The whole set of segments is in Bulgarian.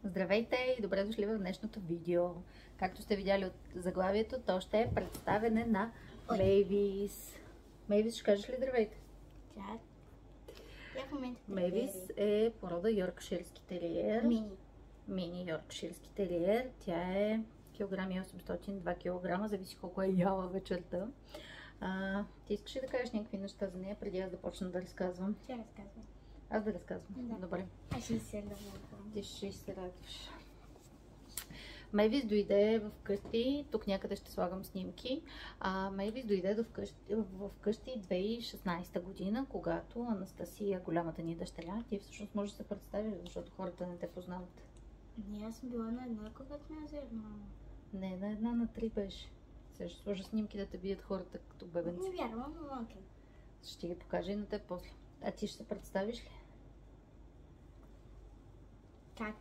Здравейте и добре дошли в днешното видео. Както сте видяли от заглавието, то ще е представяне на Мейвис. Мейвис, ще кажеш ли здравейте? Чак. Я в момента Мейвис е порода йоркширски териер. Мини йоркширски териер. Тя е килограми 800, 2 кг, зависи колко е яла вечерта. Ти искаш ли да кажеш някакви неща за нея, преди аз да почна да разказвам? Тя разказва. Аз да разказвам? Да. Добре. Аз ще се радвам. Ти ще се радваш. Мейвис дойде вкъщи, тук някъде ще слагам снимки. Мейвис дойде вкъщи 2016 година, когато Анастасия, голямата ни дъщеря, ти всъщност можеш да се представиш, защото хората не те познават. Аз съм била на една, когато ме взех мама. Не, на една, на 3 беше. Сега ще сложа снимки да те бият хората като бебенци. Не вярвам, но окей. Ще ги покажа и на те после. А ти ще се представиш ли? Как?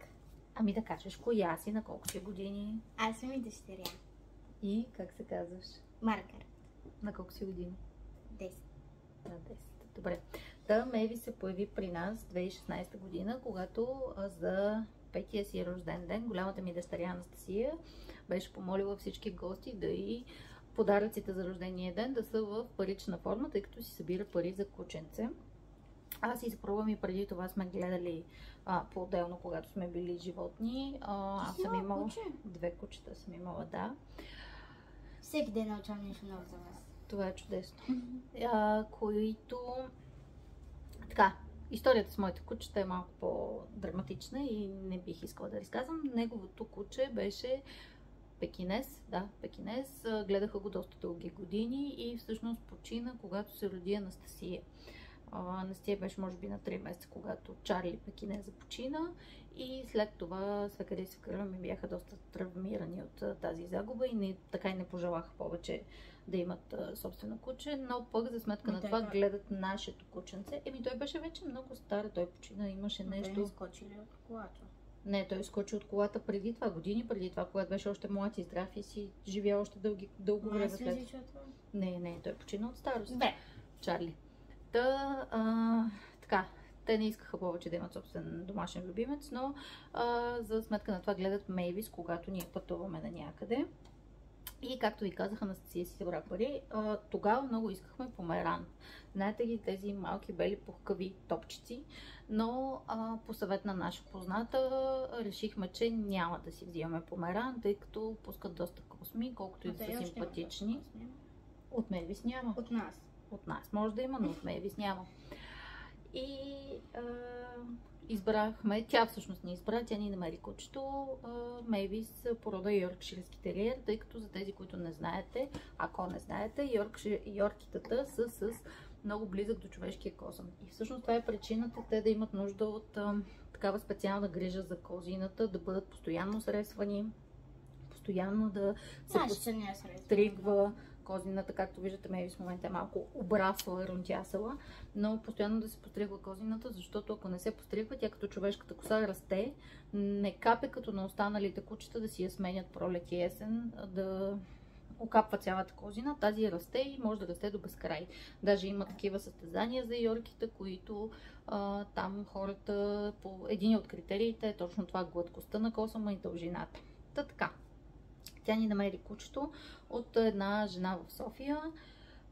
Ами да кажеш коя си, на колко си години Аз съм и дъщеря. и как се казваш? Маркър. На колко си години? 10. На 10. Добре. Та Мейви се появи при нас 2016 година, когато за 5-тия си рожден ден голямата ми дъщеря Анастасия беше помолила всички гости да и подаръците за рождения ден да са в парична форма, тъй като си събира пари за кученце. Аз и съпруга ми преди това сме гледали по-отделно, когато сме били животни. Аз съм имала куче? 2 кучета, съм имала, да. Всеки ден научавам нещо ново за вас. Това е чудесно. Които... Така, историята с моите кучета е малко по-драматична и не бих искала да разказвам. Неговото куче беше пекинес, да, пекинес. Гледаха го доста дълги години и всъщност почина, когато се роди Анастасия. Анастасия беше може би на 3 месеца, когато Чарли пекинес започина и след това свекъра и свекърва ми бяха доста травмирани от тази загуба и така и не пожелаха повече да имат собствено куче, но пък за сметка на това гледат нашето кученце. Той беше вече много стар, той почина, имаше нещо... Той скочи ли от колата? Не, той скочи от колата преди това, години преди това, когато беше още млад и здрав и си живя още дълго време след. Не, той почина от старост. Чарли. Така, те не искаха повече да имат собствен домашен любимец, но за сметка на това гледат Мейвис, когато ние пътуваме на някъде. И както ви казах, Анастасия си събра пари. Тогава много искахме померан. Знаете ги, тези малки бели пухкави топчици, но по съвет на наша позната решихме, че няма да си взимаме померан, тъй като пускат доста косми, колкото и да са симпатични. От Мейвис няма. От нас. От нас може да има, но от Мейвис няма. И избрахме, тя всъщност ни избра, тя ни намери кучето Мейвис, порода йоркширски териер, тъй като за тези, които не знаете, ако не знаете, йоркитата са с много близък до човешкия косъм. И всъщност това е причината те да имат нужда от такава специална грижа за козината, да бъдат постоянно сресвани, постоянно да се постригва. Козината, както виждате, Мейвис в момента е малко обрасла, рунтясала, но постоянно да се постригва козината, защото ако не се постригва, тя като човешката коса расте, не капе като на останалите кучета да си я сменят пролет и есен, да окапва цялата козина. Тази расте и може да расте до безкрай. Даже има такива състезания за йорките, които там хората, по един от критериите е точно това, гладкостта на косъма и дължината. Така. Тя ни намери кучето от една жена в София,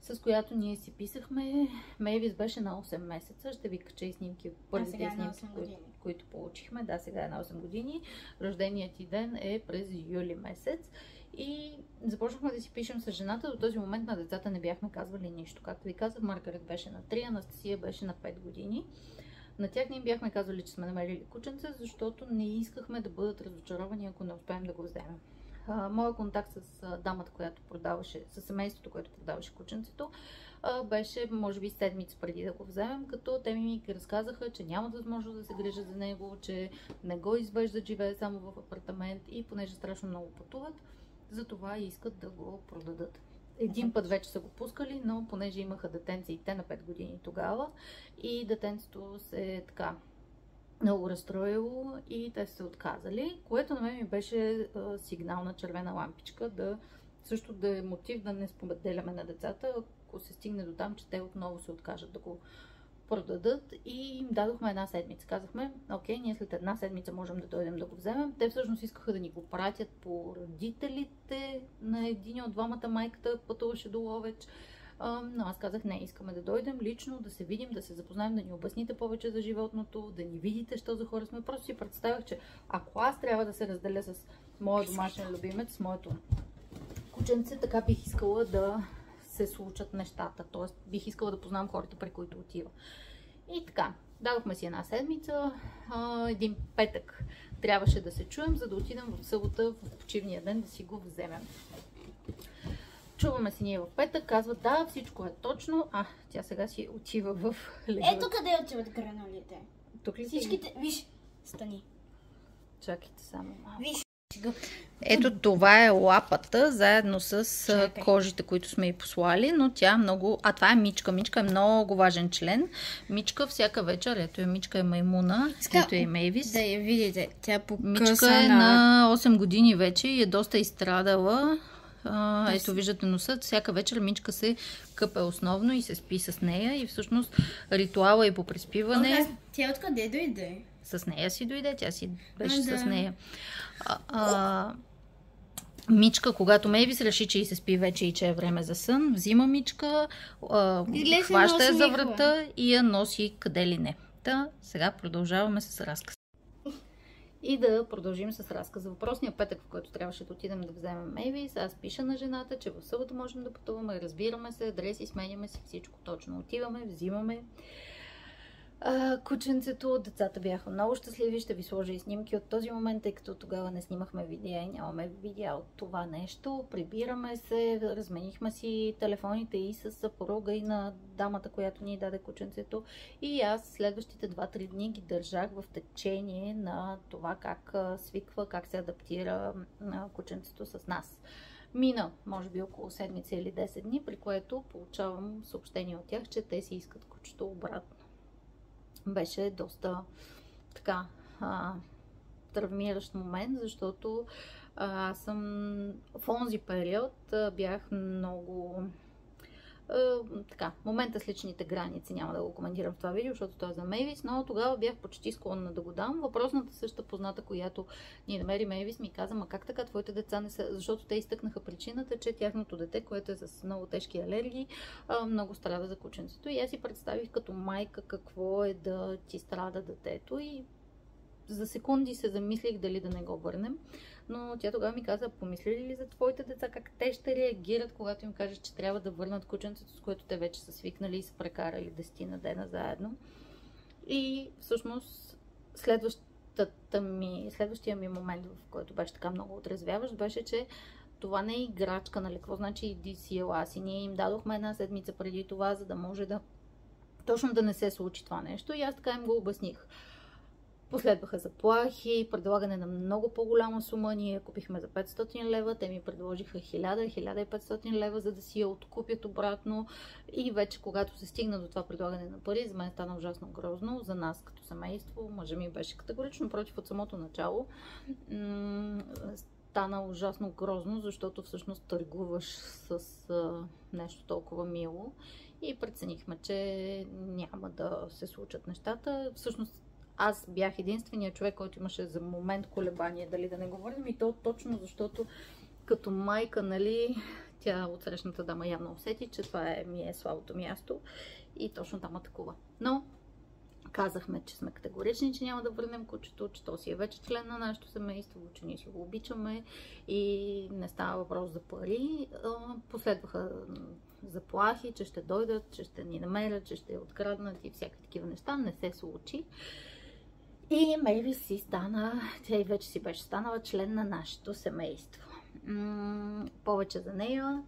с която ние си писахме. Мейвис беше на 8 месеца. Ще ви кача и снимки, първите снимки, които получихме. Да, сега е на 8 години. Рожденият ти ден е през юли месец. И започнахме да си пишем с жената. До този момент на децата не бяхме казвали нищо. Както ви казах, Маргарет беше на 3, Анастасия беше на 5 години. На тях не им бяхме казвали, че сме намерили кученце, защото не искахме да бъдат разочаровани, ако не успеем да го вземем. Моя контакт с дамата, която продаваше, с семейството, което продаваше кученцето, беше може би седмица преди да го вземем, като те ми разказаха, че нямат възможност да се грижат за него, че не го извеждат, живее само в апартамент и понеже страшно много пътуват, затова искат да го продадат. Един път вече са го пускали, но понеже имаха детенци и те на 5 години тогава и детенцето се така много разстроило и те се отказали, което на мен ми беше сигнална червена лампичка, също да е мотив да не споделяме на децата, ако се стигне до там, че те отново се откажат да го продадат и им дадохме една седмица. Казахме, окей, ние след една седмица можем да дойдем да го вземем. Те всъщност искаха да ни го пратят по родителите на един от двамата, майката пътуваше до Ловеч. Но аз казах, не, искаме да дойдем лично, да се видим, да се запознаем, да ни обясните повече за животното, да ни видите, що за хора сме. Просто си представях, че ако аз трябва да се разделя с моят домашен любимец, с моето кученце, така бих искала да се случат нещата. Тоест, бих искала да познавам хората, при които отива. И така, дадохме си една седмица, един петък трябваше да се чуем, за да отидем в събота, в почивния ден, да си го вземем. Чуваме си ние в петък, казват, да, всичко е точно. Тя сега си отива в леглото. Ето къде отиват гранулите. Тук ли Всичките, виж, стани. Чакайте само малко. Виж. Ето това е лапата, заедно с кожите, които сме й послали, но тя много... Това е Мичка. Мичка е много важен член. Мичка всяка вечер, ето е Мичка е маймуна, ето е Мейвис. Да я видите, тя покъсана. Мичка е на 8 години вече и е доста изстрадала. Ето виждате носа, всяка вечер Мичка се къпе основно и се спи с нея и всъщност ритуала и по приспиване... Тя откъде дойде? С нея си дойде, тя си беше с нея. Мичка, когато Мейвис реши, че и се спи вече и че е време за сън, взима Мичка, хваща я за врата и я носи къде ли не. Сега продължаваме с разказ. И да продължим с разказа. Въпросния петък, в който трябваше да отидем да вземем Мейвис, аз пиша на жената, че в събота можем да пътуваме, разбираме се, дреси, сменяме си всичко точно. Отиваме, взимаме кученцето, децата бяха много щастливи, ще ви сложа и снимки от този момент, тъй като тогава не снимахме видеа и нямаме видеа от това нещо. Прибираме се, разменихме си телефоните и с съпруга и на дамата, която ни даде кученцето. И аз следващите 2-3 дни ги държах в течение на това как свиква, как се адаптира кученцето с нас. Мина, може би около седмица или 10 дни, при което получавам съобщение от тях, че те си искат кучето обратно. Беше доста така травмиращ момент, защото аз съм в онзи период бях много момента с личните граници, няма да го коментирам в това видео, защото той е за Мейвис, но тогава бях почти склонна да го дам. Въпросната същата позната, която ни намери Мейвис, ми каза, ма как така твоите деца не са, защото те изтъкнаха причината, че тяхното дете, което е с много тежки алергии, много страда за кученцето. И аз си представих като майка какво е да ти страда детето и за секунди се замислих дали да не го върнем. Но тя тогава ми каза, помислили ли за твоите деца, как те ще реагират, когато им кажеш, че трябва да върнат кученцето, с което те вече са свикнали и са прекарали 10 на дена заедно. И всъщност следващия ми момент, в който беше така много отрезвяващ, беше, че това не е играчка, нали? Какво значи иди си ела си? Ние им дадохме една седмица преди това, за да може да точно да не се случи това нещо. И аз така им го обясних. Последваха заплахи, предлагане на много по-голяма сума. Ние купихме за 500 лева, те ми предложиха 1000-1500 лева, за да си я откупят обратно. И вече когато се стигна до това предлагане на пари, за мен стана ужасно грозно. За нас като семейство, мъжът ми беше категорично против от самото начало. Стана ужасно грозно, защото всъщност търгуваш с нещо толкова мило. И преценихме, че няма да се случат нещата. Всъщност аз бях единственият човек, който имаше за момент колебание дали да не го върнем, и то точно защото като майка, нали, тя от срещната дама явно усети, че това ми е слабото място и точно там атакува. Но казахме, че сме категорични, че няма да върнем кучето, че то си е вече член на нашето семейство, че ние си го обичаме и не става въпрос за пари. Последваха заплахи, че ще дойдат, че ще ни намерят, че ще откраднат и всякакви такива неща. Не се случи. И Мейвис си стана, тя и вече си беше станала член на нашето семейство. Повече за нея.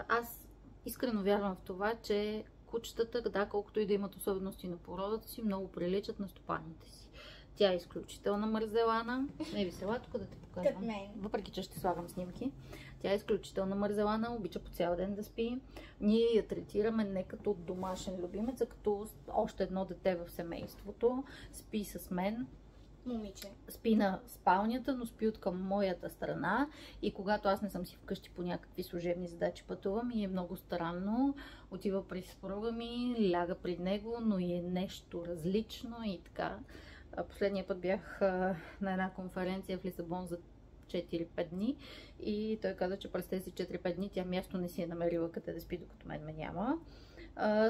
Аз искрено вярвам в това, че кучетата, да, колкото и да имат особености на породата си, много приличат на стопаните си. Тя е изключителна мързелана. Мейвис, ела тук да те покажам. Въпреки че ще слагам снимки. Тя е изключителна мързелана, обича по цял ден да спи. Ние я третираме не като домашен любимец, а като още едно дете в семейството. Спи с мен. Момиче. Спи на спалнята, но спи от към моята страна и когато аз не съм си вкъщи по някакви служебни задачи пътувам и е много странно, отива при съпруга ми, ляга при него, но и е нещо различно и така. Последния път бях на една конференция в Лисабон за 4-5 дни и той каза, че през тези 4-5 дни тя място не си е намерила къде да спи, докато мен ме няма.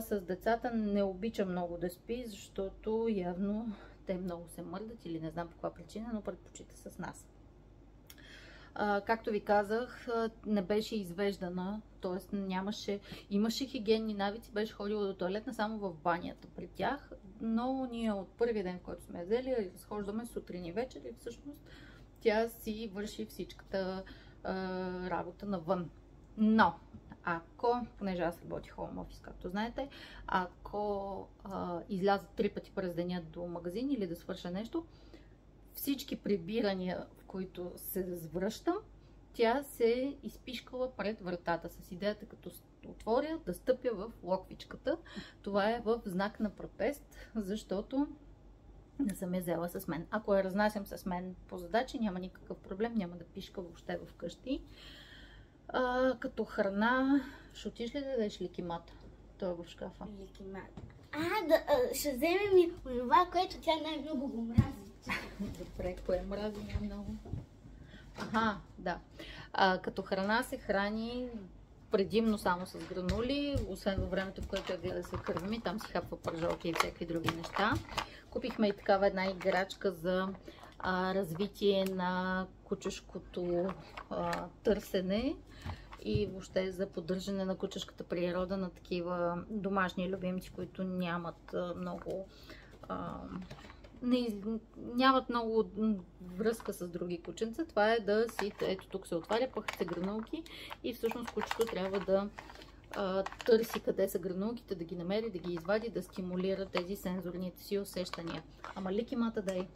С децата не обича много да спи, защото явно те много се мърдат или не знам по каква причина, но предпочита с нас. Както ви казах, не беше извеждана, т.е. имаше хигиенни навици, беше ходила до туалетна само в банята при тях, но ние от първия ден, в който сме взели, разхождаме сутрин и вечер и всъщност тя си върши всичката работа навън. Но, понеже аз работих home office, както знаете, ако изляза 3 пъти през деня до магазин или да свърша нещо, всички прибирания, в които се връщам, тя се изпишкала пред вратата с идеята, като отворя, да стъпя в локвичката. Това е в знак на протест, защото не съм я взела с мен. Ако я разнасям с мен по задачи, няма никакъв проблем, няма да пишка въобще вкъщи. Като храна, ще отиш ли да дадеш ликимата? Той е в шкафа. Ликимата. Ще вземем и това, което тя най-много го мрази. Добре, кое мрази най-много? Да. Като храна се храни предимно само с гранули, освен във времето, в което я гледа се кърми, там си хапва пържолки и всякакви други неща. Купихме и такава една играчка за развитие на кучешкото търсене и въобще за поддържане на кучешката природа на такива домашни любимци, които нямат много връзка с други кученца. Това е да си, ето тук се отваря, пъхат се гранулки и всъщност кучето трябва да търси къде са гранулките, да ги намери, да ги извади, да стимулира тези сензорните си усещания. Ама ликимата дай.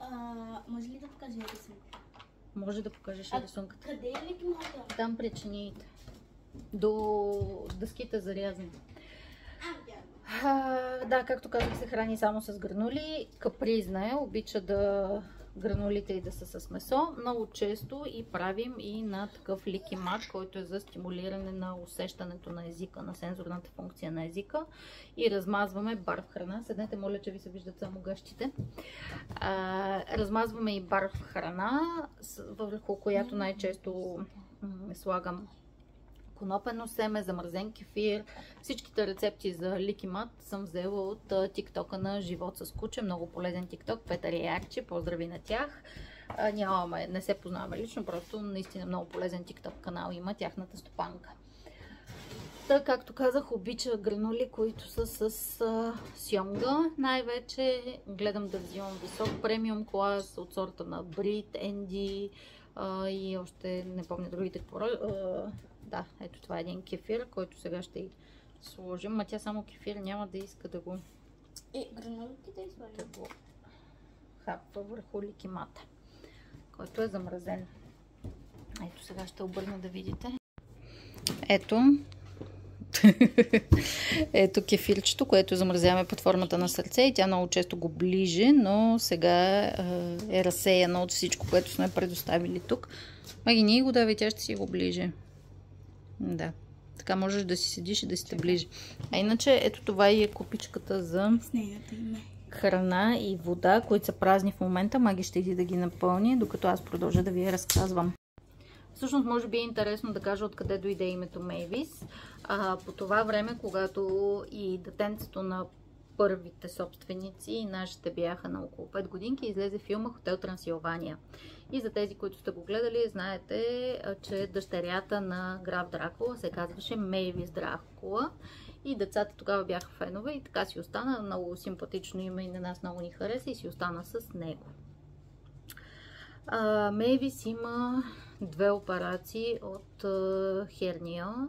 Може ли да покажа рисунката? Може да покажеш рисунката. Къде е ликимата? Там при чиниите. До дъските за рязане. Да, както казах, се храни само с гранули. Капризна е, обича гранулите и да са с месо. Много често и правим и на такъв ликимат, който е за стимулиране на усещането на езика, на сензорната функция на езика. И размазваме барв храна. Седнете, моля, че ви се виждат само гъщите. Размазваме и барв храна, върху която най-често слагам конопено семе, замразен кефир. Всичките рецепти за ликимат съм взела от тиктока на Живот с куче. Много полезен тикток. Петър и Арчи. Поздрави на тях. Не се познаваме лично, просто наистина много полезен тикток канал има тяхната стопанка. Та, както казах, обича гранули, които са с сьомга. Най-вече гледам да взимам висок премиум клас от сорта на Брит, Енди и още не помня другите. Да, ето това е един кефир, който сега ще сложим. Ма тя само кефир няма да иска да го... гранулите да извадим? Да го хапва върху ликимата, който е замразен. Ето сега ще обърна да видите. Ето. Ето кефирчето, което замразяваме под формата на сърце и тя много често го ближе, но сега е разсеяно от всичко, което сме предоставили тук. Маги, ние го давай, тя ще си го ближе. Да, така можеш да си седиш и да си те ближи. А иначе, ето това и е купичката за храна и вода, които са празни в момента. Маги ще иди да ги напълни, докато аз продължа да ви я разказвам. Всъщност, може би е интересно да кажа откъде дойде името Мейвис. По това време, когато и детенцето на първите собственици и нашите бяха на около 5 годинки, излезе филма Хотел Трансилвания. И за тези, които сте го гледали, знаете, че дъщерята на граф Дракула се казваше Мейвис Дракула. И децата тогава бяха фенове и така си остана. Много симпатично име и на нас много ни хареса и си остана с него. Мейвис има 2 операции от херния,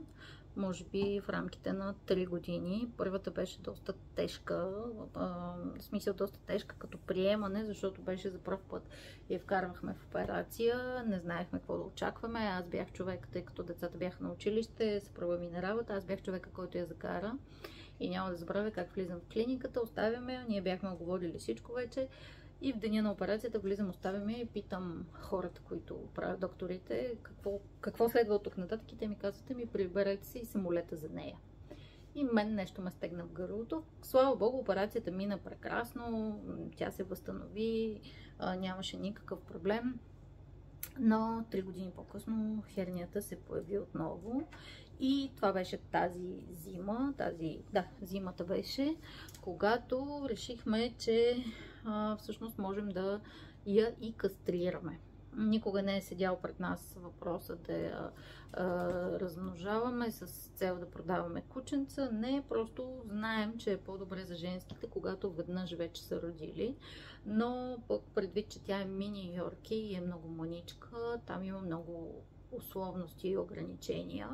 може би в рамките на 3 години. Първата беше доста тежка, в смисъл доста тежка като приемане, защото беше за пръв път я вкарвахме в операция, не знаехме какво да очакваме. Аз бях човек, тъй като децата бяха на училище, съпруга ми на работа, аз бях човека, който я закара. И няма да забравя как влизам в клиниката, оставяме, ние бяхме оговорили всичко вече. И в деня на операцията влизам, оставям я и питам хората, които правят докторите, какво следва от тук нататък, и те ми казват: ми приберете се и самолета за нея. И мен нещо ме стегна в гърлото. Слава Богу, операцията мина прекрасно, тя се възстанови, нямаше никакъв проблем. Но 3 години по-късно хернията се появи отново. И това беше тази зима, зимата беше, когато решихме, че всъщност можем да я и кастрираме. Никога не е седял пред нас въпросът да я размножаваме с цел да продаваме кученца. Не, просто знаем, че е по-добре за женските, когато веднъж вече са родили. Но предвид, че тя е мини Йорки и е много маничка, там има много условности и ограничения.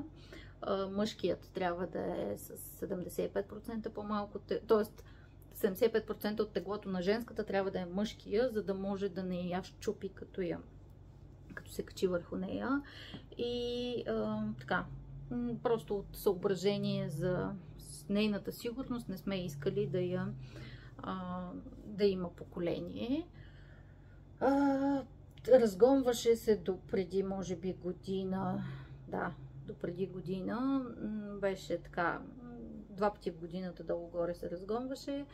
Мъжкият трябва да е с 75% по-малко, т.е. 75% от теглото на женската трябва да е мъжкия, за да може да не я щупи като се качи върху нея. И така, просто от съображение за нейната сигурност не сме искали да има поколение. Разгонваше се до преди, може би, година. Да, до преди година. Беше така, 2 пъти в годината долу-горе се разгонваше.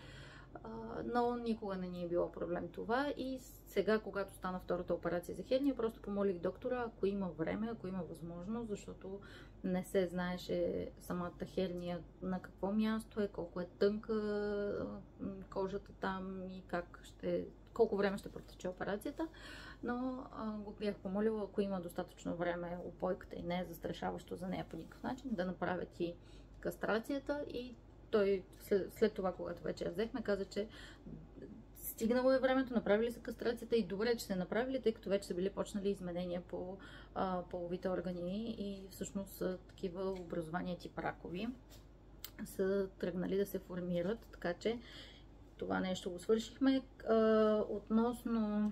Но никога не ни е било проблем това. И сега, когато стана втората операция за херния, просто помолих доктора, ако има време, ако има възможност, защото не се знаеше самата херния на какво място е, колко е тънка кожата там и колко време ще протече операцията. Но го бях помолила, ако има достатъчно време, упойката и не е застрашаващо за нея по никакъв начин, да направят и кастрацията. И той след това, когато вече я взехме, каза, че стигнало е времето, направили са кастрацията и добре, че се направили, тъй като вече са били почнали изменения по половите органи и всъщност такива образования тип ракови са тръгнали да се формират, така че това нещо го свършихме. Относно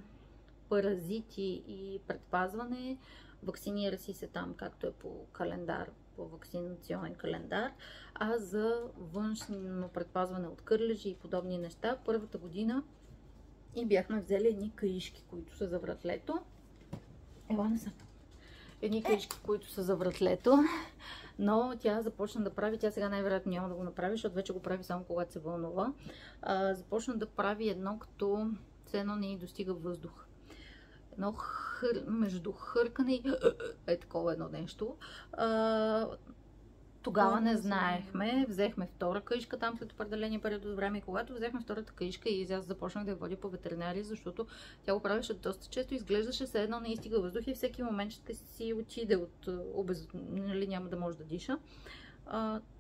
паразити и предпазване, вакцинира си се там, както е по календар, по вакцинационен календар, а за външно предпазване от кърлежи и подобни неща, първата година и бяхме взели едни каишки, които са за вратлето. Едни каишки, които са за вратлето, но тя започна да прави, тя сега най-вероятно няма да го направи, защото вече го прави само когато се вълнува. Започна да прави едно, като все едно не й достига въздух. Едно между хъркане и е такова едно нещо. Тогава не знаехме, взехме втора каишка там след определени период от време и когато взехме втората каишка и аз започнах да я водя по ветеринари, защото тя го правеше доста често, изглеждаше все едно не изтига въздух и всеки момент ще си отиде от нали, няма да може да диша.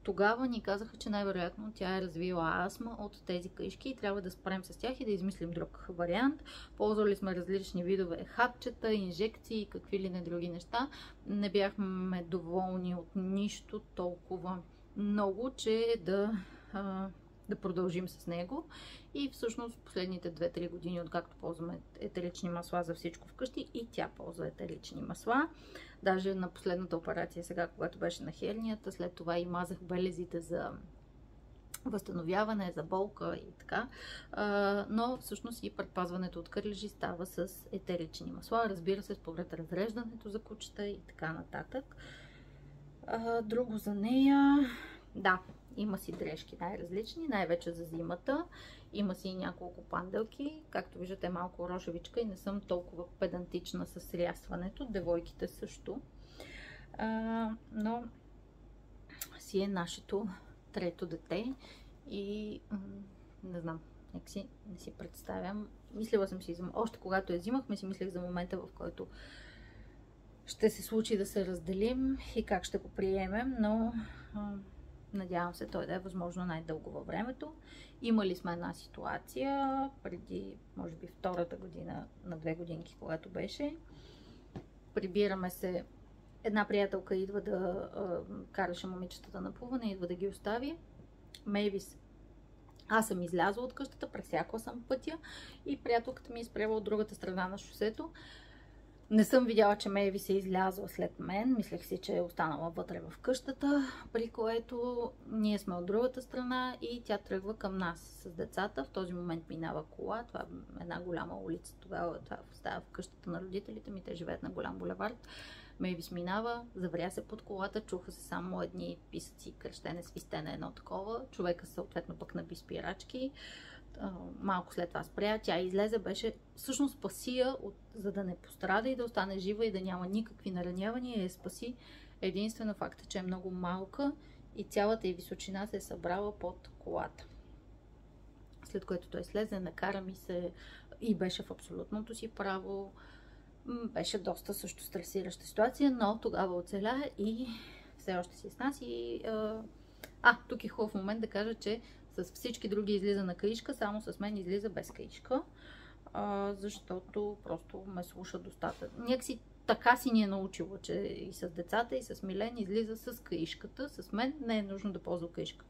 Тогава ни казаха, че най-вероятно тя е развила астма от тези каишки и трябва да спрем с тях и да измислим друг вариант. Ползвали сме различни видове хапчета, инжекции и какви ли не други неща. Не бяхме доволни от нищо толкова много, че да продължим с него. И всъщност последните 2-3 години, откакто ползваме етерични масла за всичко вкъщи, и тя ползва етерични масла. Даже на последната операция, сега, когато беше на хернията, след това и мазах белезите за възстановяване, за болка и така. Но всъщност и предпазването от кърлежи става с етерични масла. Разбира се, според разреждането за кучета и така нататък. Друго за нея... Да, има си дрежки най-различни, най-вече за зимата. Има си и няколко панделки. Както виждате, малко рошевичка и не съм толкова педантична с рясването. Девойките също. Но си е нашето трето дете и не знам, не си представям. Мислила съм си, още когато я взимахме, си мислех за момента, в който ще се случи да се разделим и как ще го приемем, но надявам се той да е възможно най-дълго във времето. Имали сме една ситуация преди, може би, втората година, на 2 годинки, когато беше. Прибираме се, една приятелка идва да караше момичетата на плуване, идва да ги остави. Мейвис. Аз съм излязла от къщата, пресякла съм пътя и приятелката ми е спряла от другата страна на шосето. Не съм видяла, че Мейви се излязла след мен. Мислех си, че е останала вътре в къщата, при което ние сме от другата страна и тя тръгва към нас с децата. В този момент минава кола. Това е една голяма улица. Тогава това става в къщата на родителите ми. Те живеят на голям булевард. Мейви сминава, завря се под колата, чуха се само едни писъци, крещене, свистене, едно такова. Човека съответно пък наби спирачки. Малко след това спря, тя излезе, беше всъщност спаси я, за да не пострада и да остане жива и да няма никакви наранявания, и я спаси единствено факта, че е много малка и цялата й височина се е събрала под колата. След което той слезе, накара ми се и беше в абсолютното си право. Беше доста също стресираща ситуация, но тогава оцеля и все още си с нас. И, тук е хубав момент да кажа, че с всички други излиза на каишка, само с мен излиза без каишка, защото просто ме слуша достатъчно. Някакси така си ни е научила, че и с децата, и с Милен излиза с каишката. С мен не е нужно да ползва каишка.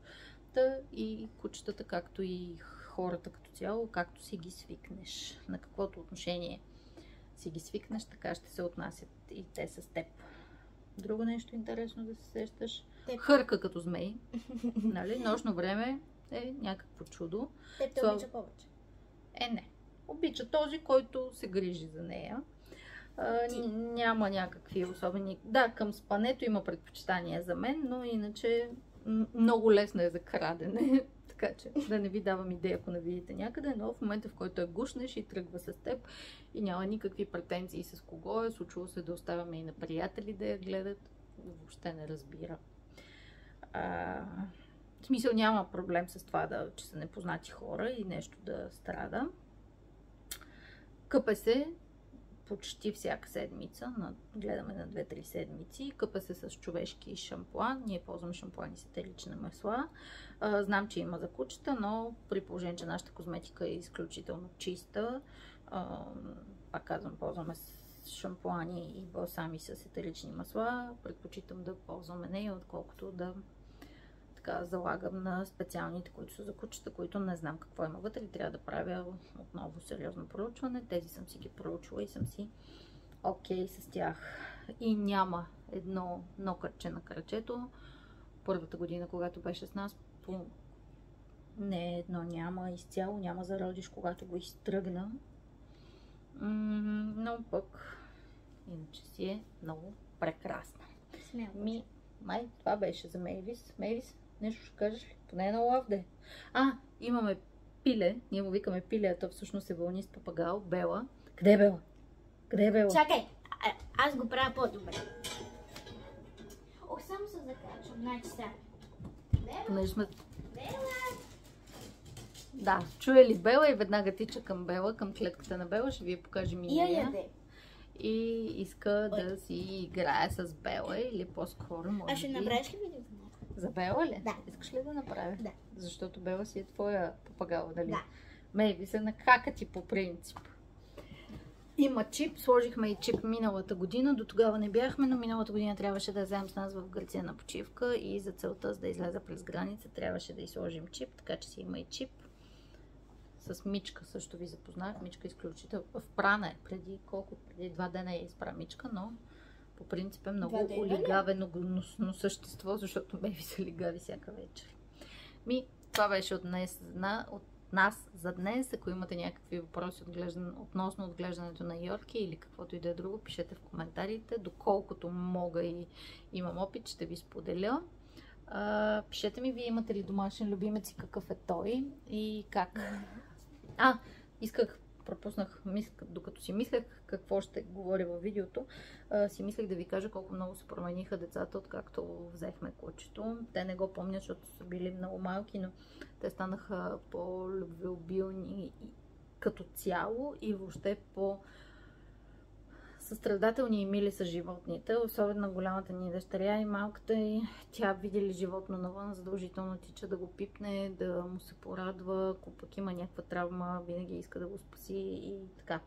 И кучетата, както и хората като цяло, както си ги свикнеш. На каквото отношение си ги свикнеш, така ще се отнасят и те с теб. Друго нещо интересно да се сещаш? Хърка като змей. Нали? Нощно време е някакво чудо. Те обича повече. Не. Обича този, който се грижи за нея. Няма някакви особени... Да, към спането има предпочитания за мен, но иначе много лесно е за крадене. Така че да не ви давам идея, ако не видите някъде, но в момента, в който я гушнеш и тръгва с теб и няма никакви претенции с кого е, случва се да оставяме и на приятели да я гледат, въобще не разбира. В смисъл няма проблем с това, че са непознати хора и нещо да страда. Къпе се почти всяка седмица, гледаме на 2-3 седмици. Къпе се с човешки шампуан. Ние ползваме шампуани с етерични масла. Знам, че има за кучета, но при положение, че нашата козметика е изключително чиста, пак казвам, ползваме шампуани и балсами с етерични масла. Предпочитам да ползваме нея, отколкото да залагам на специалните, които са за кучета, които не знам какво има вътре. Трябва да правя отново сериозно проучване. Тези съм си ги проучила и съм си окей с тях. И няма едно нокърче на крачето. Първата година, когато беше с нас, не едно няма, изцяло няма зародиш, когато го изтръгна. Но пък иначе си е много прекрасна. Май, това беше за Мейвис. Мейвис, нещо ще кажеш ли? Поне на лавде. Имаме пиле. Ние му викаме пиле, а то всъщност е вълнист папагал. Бела. Къде е Бела? Къде е Бела? Чакай, аз го правя по-добре. Само се закачвам. Значи сега. Бела. Да, чуе ли Бела и веднага тича към Бела, към клетката на Бела. Ще ви я покажем и нея. И иска да си играе с Бела или по-скоро може би... ще направиш ли видео за Бела ли? Да. Искаш ли да направя? Да. Защото Бела си е твоя папагал, дали? Да. Мейви се накака ти по принцип. Има чип, сложихме и чип миналата година, до тогава не бяхме, но миналата година трябваше да я вземем с нас в Гърция на почивка и за целта, за да излезе през граница, трябваше да й сложим чип, така че си има и чип. С Мичка също ви запознах. Мичка изключително. Впрана е преди 2 дена я изпра Мичка, но по принцип е много олигавено гносно същество, защото Мейви се лигави всяка вечер. Това беше от нас за днес. Ако имате някакви въпроси относно отглеждането на Йорки или каквото и да е друго, пишете в коментарите. Доколкото мога и имам опит, ще ви споделя. Пишете ми, вие имате ли домашен любимец и какъв е той и как. Пропуснах, докато си мислех какво ще говоря във видеото, си мислех да ви кажа колко много се промениха децата, откакто взехме кучето. Те не го помнят, защото са били много малки, но те станаха по-любвеобилни като цяло и въобще състрадателни и мили са животните, особено голямата ни дъщеря и малката и тя види ли животно навън, задължително тича да го пипне, да му се порадва, ако пък има някаква травма, винаги иска да го спаси и така.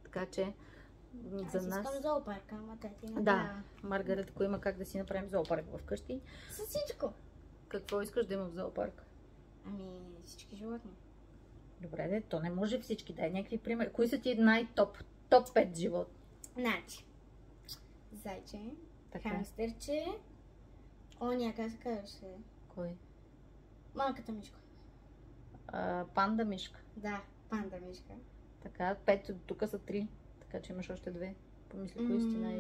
Така че за нас... Аз искам зоопарка, ама Да, Маргарет, ако има как да си направим зоопарк вкъщи. С всичко. Какво искаш да има в зоопарк? Всички животни. Добре, то не може всички, дай някакви примери. Кои са ти най-топ 5 животни? Значи, зайче, Така. хамстърче, оня, как се казваше? Кой? Малката мишка. Панда мишка. Да, панда мишка. Така, 5, тук са 3. Така че имаш още 2. Помисли кои истина е.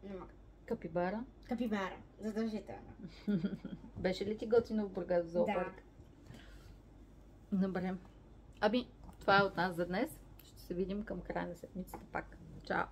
Не мога. Капибара. Капибара, задължително. Беше ли ти готино в Бургас в зоопарк? Да. Добре. Ами, това е от нас за днес. Ще се видим към края на седмицата пак. Чао!